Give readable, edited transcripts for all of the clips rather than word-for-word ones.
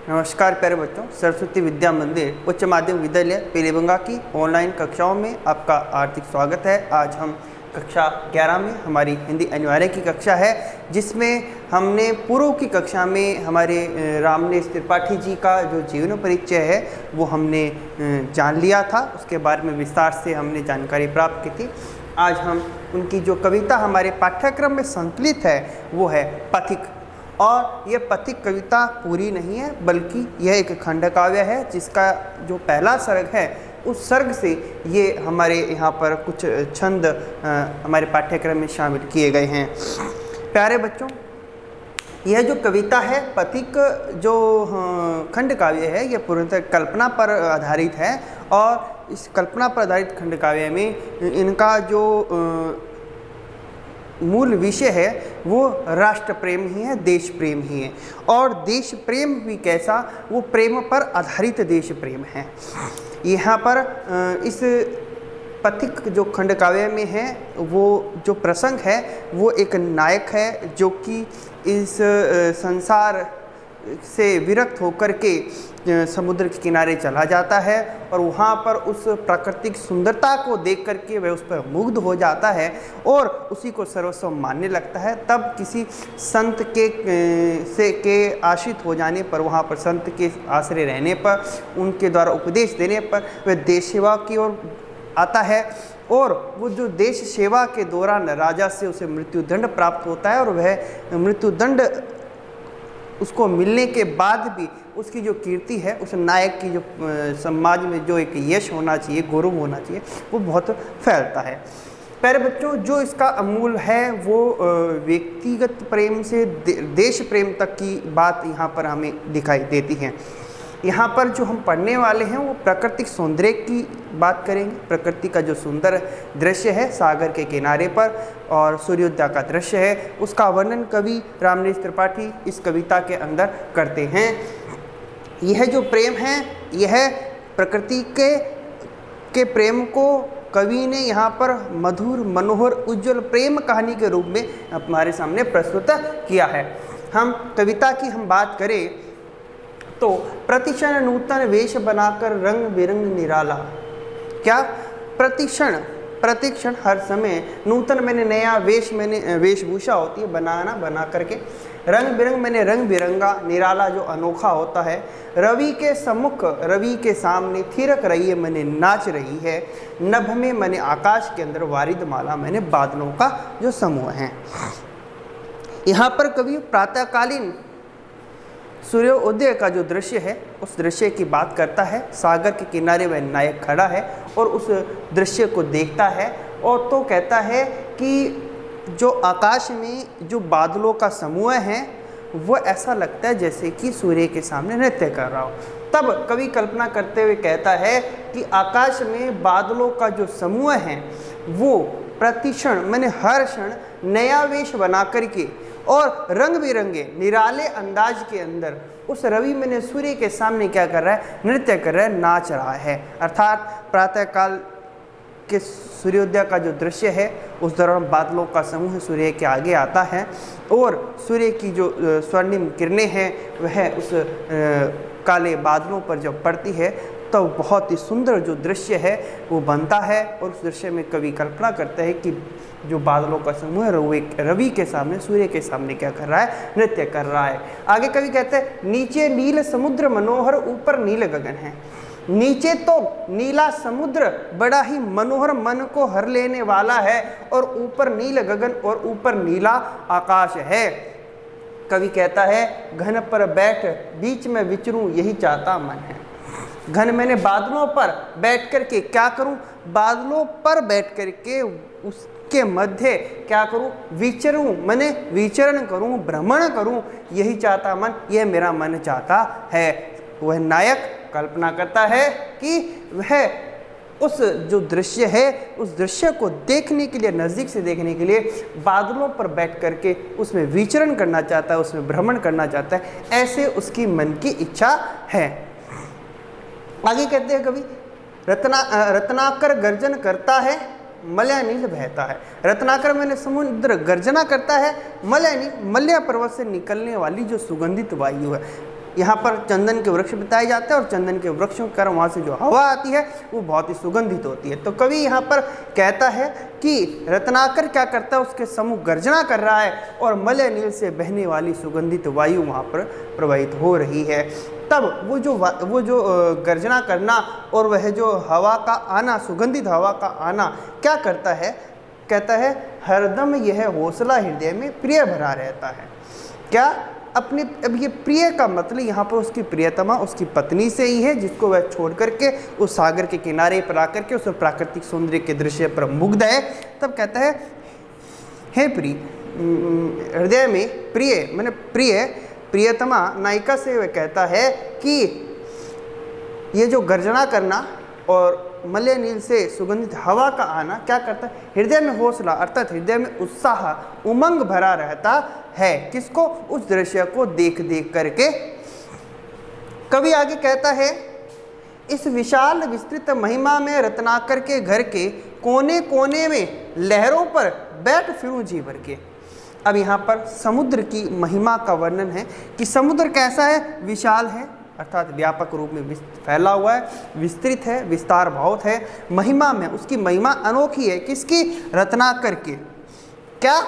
नमस्कार प्यारे बच्चों, सरस्वती विद्या मंदिर उच्च माध्यमिक विद्यालय पीलीबंगा की ऑनलाइन कक्षाओं में आपका हार्दिक स्वागत है। आज हम कक्षा 11 में हमारी हिंदी अनिवार्य की कक्षा है, जिसमें हमने पूर्व की कक्षा में हमारे रामनेश त्रिपाठी जी का जो जीवन परिचय है वो हमने जान लिया था। उसके बारे में विस्तार से हमने जानकारी प्राप्त की थी। आज हम उनकी जो कविता हमारे पाठ्यक्रम में संकलित है वो है पथिक। और यह पथिक कविता पूरी नहीं है, बल्कि यह एक खंड काव्य है, जिसका जो पहला सर्ग है उस सर्ग से ये हमारे यहाँ पर कुछ छंद हमारे पाठ्यक्रम में शामिल किए गए हैं। प्यारे बच्चों, यह जो कविता है पथिक जो खंड काव्य है, यह पूर्णतः कल्पना पर आधारित है। और इस कल्पना पर आधारित खंड काव्य में इनका जो मूल विषय है वो राष्ट्र प्रेम ही है, देश प्रेम ही है। और देश प्रेम भी कैसा, वो प्रेम पर आधारित देश प्रेम है। यहाँ पर इस पथिक जो खंड काव्य में है वो जो प्रसंग है वो एक नायक है जो कि इस संसार से विरक्त होकर के समुद्र के किनारे चला जाता है और वहाँ पर उस प्राकृतिक सुंदरता को देख करके वह उस पर मुग्ध हो जाता है और उसी को सर्वस्व मानने लगता है। तब किसी संत के आश्रित हो जाने पर, वहाँ पर संत के आश्रय रहने पर, उनके द्वारा उपदेश देने पर वह देश सेवा की ओर आता है। और वो जो देश सेवा के दौरान राजा से उसे मृत्युदंड प्राप्त होता है और वह मृत्युदंड उसको मिलने के बाद भी उसकी जो कीर्ति है, उस नायक की जो समाज में जो एक यश होना चाहिए, गौरव होना चाहिए, वो बहुत फैलता है। प्यारे बच्चों, जो इसका अमूल है वो व्यक्तिगत प्रेम से देश प्रेम तक की बात यहाँ पर हमें दिखाई देती है। यहाँ पर जो हम पढ़ने वाले हैं वो प्राकृतिक सौंदर्य की बात करेंगे। प्रकृति का जो सुंदर दृश्य है सागर के किनारे पर और सूर्योदय का दृश्य है, उसका वर्णन कवि रामनेश त्रिपाठी इस कविता के अंदर करते हैं। यह जो प्रेम है, यह प्रकृति के प्रेम को कवि ने यहाँ पर मधुर मनोहर उज्जवल प्रेम कहानी के रूप में हमारे सामने प्रस्तुत किया है। हम कविता की बात करें तो प्रतिक्षण नूतन वेश बनाकर रंग बिरंग निराला। क्या प्रतिक्षण हर समय नूतन मैंने नया वेशभूषा होती है बना करके, रंग बिरंग मैंने रंग बिरंगा, निराला जो अनोखा होता है। रवि के सम्मुख, रवि के सामने थिरक रही है मैंने नाच रही है। नभ में मैंने आकाश के अंदर वारिद माला, मैंने बादलों का जो समूह है। यहाँ पर कवि प्रातःकालीन सूर्योदय का जो दृश्य है उस दृश्य की बात करता है। सागर के किनारे वह नायक खड़ा है और उस दृश्य को देखता है और तो कहता है कि जो आकाश में जो बादलों का समूह है वो ऐसा लगता है जैसे कि सूर्य के सामने नृत्य कर रहा हो। तब कवि कल्पना करते हुए कहता है कि आकाश में बादलों का जो समूह है वो प्रतिक्षण मैंने हर क्षण नया वेश बना करके और रंग बिरंगे निराले अंदाज के अंदर उस रवि मैंने सूर्य के सामने क्या कर रहा है, नृत्य कर रहा है, नाच रहा है। अर्थात प्रातःकाल के सूर्योदय का जो दृश्य है उस दौरान बादलों का समूह सूर्य के आगे आता है और सूर्य की जो स्वर्णिम किरणें हैं वह उस काले बादलों पर जब पड़ती है तो बहुत ही सुंदर जो दृश्य है वो बनता है। और उस दृश्य में कवि कल्पना करता है कि जो बादलों का समूह रवि के सामने, सूर्य के सामने क्या कर रहा है, नृत्य कर रहा है। आगे कवि कहते हैं नीचे नील समुद्र मनोहर, ऊपर नील गगन है। नीचे तो नीला समुद्र बड़ा ही मनोहर, मन को हर लेने वाला है और ऊपर नील गगन और ऊपर नीला आकाश है। कवि कहता है घन पर बैठ बीच में विचरूं, यही चाहता मन है। घन मैंने बादलों पर बैठ करके क्या करूं, बादलों पर बैठ करके उसके मध्य क्या करूं, विचरूं, मैंने विचरण करूं, भ्रमण करूं, यही चाहता मन, यह मेरा मन चाहता है। वह नायक कल्पना करता है कि वह उस जो दृश्य है उस दृश्य को देखने के लिए, नज़दीक से देखने के लिए बादलों पर बैठ करके उसमें विचरण करना चाहता है, उसमें भ्रमण करना चाहता है। ऐसे उसकी मन की इच्छा है। आगे कहते हैं कवि रत्नाकर गर्जन करता है, मलयानील बहता है। रत्नाकर मैंने समुद्र गर्जना करता है, मलयानी मलया पर्वत से निकलने वाली जो सुगंधित वायु है। यहाँ पर चंदन के वृक्ष बताए जाते हैं और चंदन के वृक्षों के कारण वहाँ से जो हवा आती है वो बहुत ही सुगंधित होती है। तो कवि यहाँ पर कहता है कि रत्नाकर क्या करता है, उसके सम्मुख गर्जना कर रहा है और मलय नील से बहने वाली सुगंधित वायु वहाँ पर प्रवाहित हो रही है। तब वो जो गर्जना करना और वह जो हवा का आना, सुगंधित हवा का आना क्या करता है, कहता है हरदम यह हौसला हृदय में प्रिय भरा रहता है। क्या अपने, अब ये प्रिय का मतलब यहाँ पर उसकी प्रियतमा उसकी पत्नी से ही है, जिसको वह छोड़ करके उस सागर के किनारे पर आकर के उस प्राकृतिक सौंदर्य के दृश्य पर मुग्ध है। तब कहता है हे प्रिय, हृदय में प्रिय मैंने प्रियतमा नायिका से वह कहता है कि ये जो गर्जना करना और मलय नील से सुगंधित हवा का आना क्या करता है, हृदय में हौसला अर्थात हृदय में उत्साह उमंग भरा रहता है। किसको, उस दृश्य को देख देख करके। कवि आगे कहता है इस विशाल विस्तृत महिमा में रत्नाकर के घर के कोने कोने में लहरों पर बैठ फिरूं जी भर के। अब यहाँ पर समुद्र की महिमा का वर्णन है कि समुद्र कैसा है, विशाल है अर्थात व्यापक रूप में फैला हुआ है, विस्तृत है, विस्तार बहुत है। महिमा में उसकी महिमा अनोखी है, किसकी, रत्नाकर के, क्या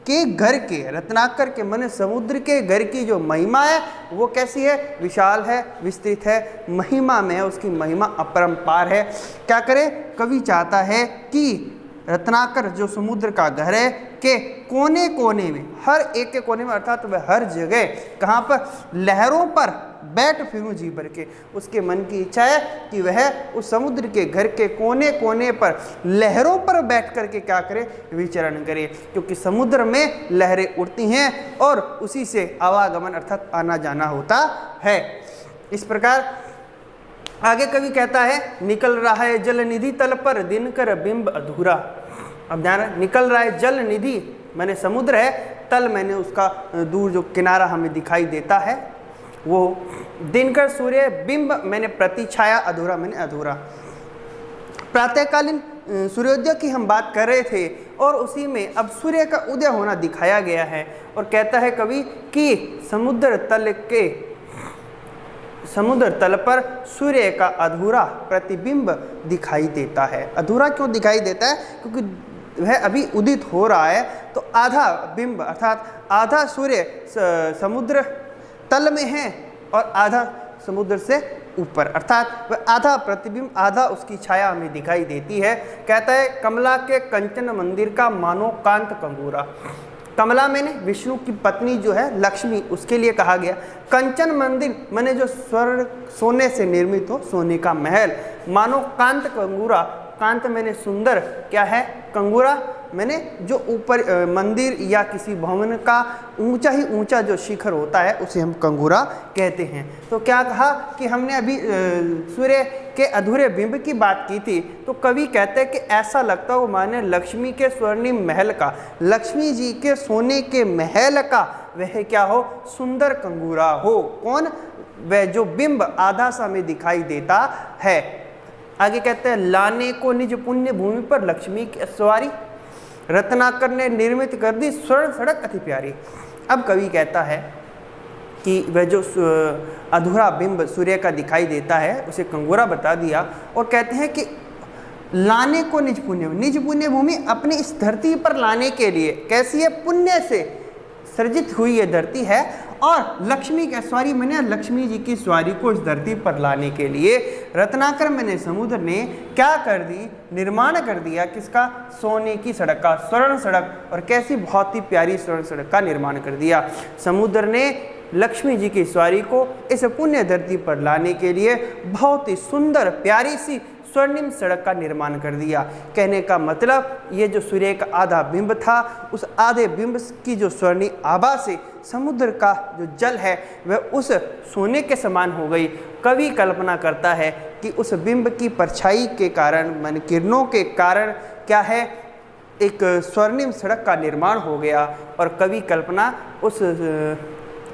के घर के, रत्नाकर के माने समुद्र के घर की जो महिमा है वो कैसी है, विशाल है, विस्तृत है, महिमा में है, उसकी महिमा अपरंपार है। क्या करे, कवि चाहता है कि रत्नाकर जो समुद्र का घर है के कोने कोने में, हर एक के कोने में अर्थात वह हर जगह कहाँ पर, लहरों पर बैठ फिरूं जी भर के। उसके मन की इच्छा है कि वह उस समुद्र के घर के कोने कोने पर लहरों पर बैठ करके क्या करे, विचरण करे, क्योंकि समुद्र में लहरें उठती हैं और उसी से आवागमन अर्थात आना जाना होता है। इस प्रकार आगे कवि कहता है निकल रहा है जल निधि तल पर दिनकर बिंब अधूरा। अब ध्यान है, निकल रहा है जल निधि मैंने समुद्र है, तल मैंने उसका दूर जो किनारा हमें दिखाई देता है वो, दिनकर सूर्य, बिंब मैंने प्रतिछाया, अधूरा मैंने अधूरा। प्रातःकालीन सूर्योदय की हम बात कर रहे थे और उसी में अब सूर्य का उदय होना दिखाया गया है और कहता है कवि कि समुद्र तल पर सूर्य का अधूरा प्रतिबिंब दिखाई देता है। अधूरा क्यों दिखाई देता है, क्योंकि वह अभी उदित हो रहा है, तो आधा बिंब अर्थात आधा सूर्य समुद्र तल में है और आधा समुद्र से ऊपर, अर्थात वह आधा प्रतिबिंब आधा उसकी छाया हमें दिखाई देती है। कहता है कमला के कंचन मंदिर का मानो कांत कंगूरा। कमला मैंने विष्णु की पत्नी जो है लक्ष्मी, उसके लिए कहा गया। कंचन मंदिर मैंने जो स्वर्ण सोने से निर्मित हो, सोने का महल, मानो कांत कंगूरा, कांत मैंने सुंदर, क्या है, कंगूरा मैंने जो ऊपर मंदिर या किसी भवन का ऊंचा ही ऊंचा जो शिखर होता है उसे हम कंगूरा कहते हैं। तो क्या कहा कि हमने अभी सूर्य के अधूरे बिंब की बात की थी, तो कवि कहते हैं कि ऐसा लगता हो माने लक्ष्मी के स्वर्णिम महल का, लक्ष्मी जी के सोने के महल का वह क्या हो, सुंदर कंगूरा हो। कौन, वह जो बिंब आधा सा में दिखाई देता है। आगे कहते हैं लाने को निज पुण्य भूमि पर लक्ष्मी की सवारी, रत्नाकर ने निर्मित कर दी स्वर्ण सड़क अति प्यारी। अब कवि कहता है कि वह जो अधूरा बिंब सूर्य का दिखाई देता है उसे कंगूरा बता दिया और कहते हैं कि लाने को निज पुण्य भूमि अपनी इस धरती पर लाने के लिए, कैसी है, पुण्य से सृजित हुई ये धरती है और लक्ष्मी की सवारी मैंने लक्ष्मी जी की सवारी को इस धरती पर लाने के लिए रत्नाकर मैंने समुद्र ने क्या कर दी, निर्माण कर दिया किसका, सोने की सड़क का, स्वर्ण सड़क, और कैसी बहुत ही प्यारी स्वर्ण सड़क का निर्माण कर दिया। समुद्र ने लक्ष्मी जी की सवारी को इस पुण्य धरती पर लाने के लिए बहुत ही सुंदर प्यारी सी स्वर्णिम सड़क का निर्माण कर दिया। कहने का मतलब ये जो सूर्य का आधा बिंब था, उस आधे बिंब की जो स्वर्णिम आभा से समुद्र का जो जल है वह उस सोने के समान हो गई। कवि कल्पना करता है कि उस बिंब की परछाई के कारण, मन किरणों के कारण क्या है, एक स्वर्णिम सड़क का निर्माण हो गया और कवि कल्पना उस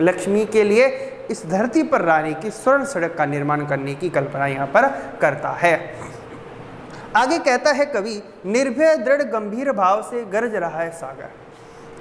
लक्ष्मी के लिए इस धरती पर लाने की स्वर्ण सड़क का निर्माण करने की कल्पना यहाँ पर करता है। आगे कहता है कवि निर्भय दृढ़ गंभीर भाव से गरज रहा है सागर।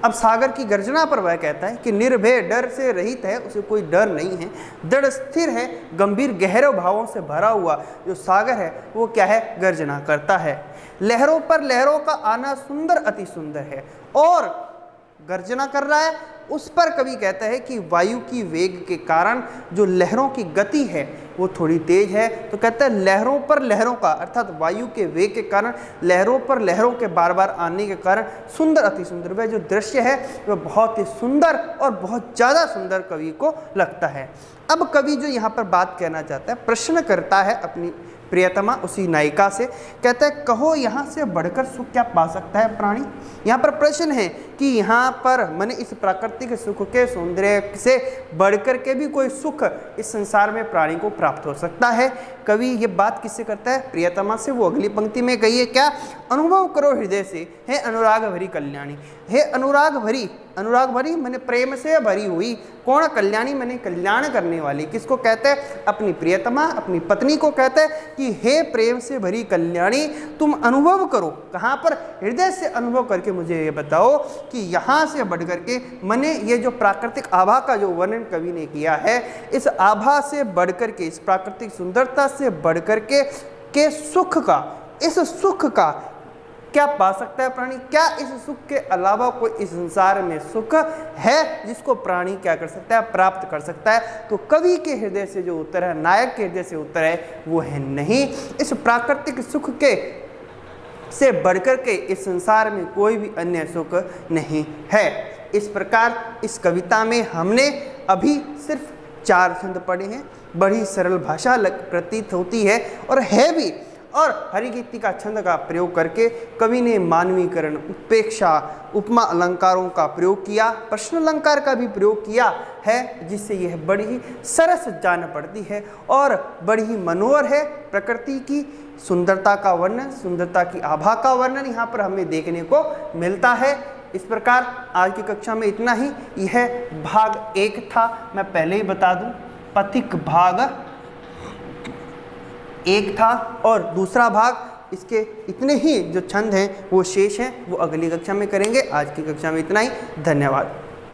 अब सागर की गर्जना पर वह कहता है कि निर्भय डर से रहित है, उसे कोई डर नहीं है, दृढ़ स्थिर है, गंभीर गहरे भावों से भरा हुआ जो सागर है वो क्या है, गर्जना करता है। लहरों पर लहरों का आना सुंदर अति सुंदर है, और गर्जना कर रहा है उस पर कवि कहता है कि वायु की वेग के कारण जो लहरों की गति है वो थोड़ी तेज है। तो कहता है लहरों पर लहरों का, अर्थात वायु के वेग के कारण, लहरों पर लहरों के बार बार आने के कारण सुंदर अति सुंदर, वह जो दृश्य है वह बहुत ही सुंदर और बहुत ज़्यादा सुंदर कवि को लगता है। अब कवि जो यहाँ पर बात कहना चाहता है, प्रश्न करता है अपनी प्रियतमा उसी नायिका से, कहता है कहो यहाँ से बढ़कर सुख क्या पा सकता है प्राणी। यहाँ पर प्रश्न है कि यहाँ पर मैंने इस प्राकृतिक सुख के सौंदर्य से बढ़कर के भी कोई सुख इस संसार में प्राणी को प्राप्त हो सकता है। कवि ये बात किससे करता है, प्रियतमा से। वो अगली पंक्ति में कहिए क्या, अनुभव करो हृदय से हे अनुराग भरी कल्याणी। हे अनुराग भरी, अनुराग भरी मैंने प्रेम से भरी हुई, कौन, कल्याणी मैंने कल्याण करने वाली। किसको कहते हैं, अपनी प्रियतमा, अपनी पत्नी को कहते हैं कि हे प्रेम से भरी कल्याणी तुम अनुभव करो। कहाँ पर, हृदय से अनुभव करके मुझे ये बताओ कि यहाँ से बढ़ करके मैंने ये जो प्राकृतिक आभा का जो वर्णन कवि ने किया है, इस आभा से बढ़ करके, इस प्राकृतिक सुंदरता से बढ़ करके सुख का, इस सुख का क्या पा सकता है प्राणी। क्या इस सुख के अलावा कोई इस संसार में सुख है जिसको प्राणी क्या कर सकता है, प्राप्त कर सकता है। तो कवि के हृदय से जो उत्तर है, नायक के हृदय से उत्तर है वो है नहीं। इस प्राकृतिक सुख के से बढ़कर के इस संसार में कोई भी अन्य सुख नहीं है। इस प्रकार इस कविता में हमने अभी सिर्फ 4 छंद पढ़े हैं। बड़ी सरल भाषा प्रतीत होती है और है भी, और हरिगीतिका छंद का प्रयोग करके कवि ने मानवीकरण, उपेक्षा, उपमा अलंकारों का प्रयोग किया, प्रश्न अलंकार का भी प्रयोग किया है, जिससे यह बड़ी ही सरस जान पड़ती है और बड़ी ही मनोहर है। प्रकृति की सुंदरता का वर्णन, सुंदरता की आभा का वर्णन यहाँ पर हमें देखने को मिलता है। इस प्रकार आज की कक्षा में इतना ही। यह भाग 1 था, मैं पहले ही बता दूं, पथिक भाग 1 था, और दूसरा भाग इसके इतने ही जो छंद हैं वो शेष हैं, वो अगली कक्षा में करेंगे। आज की कक्षा में इतना ही, धन्यवाद।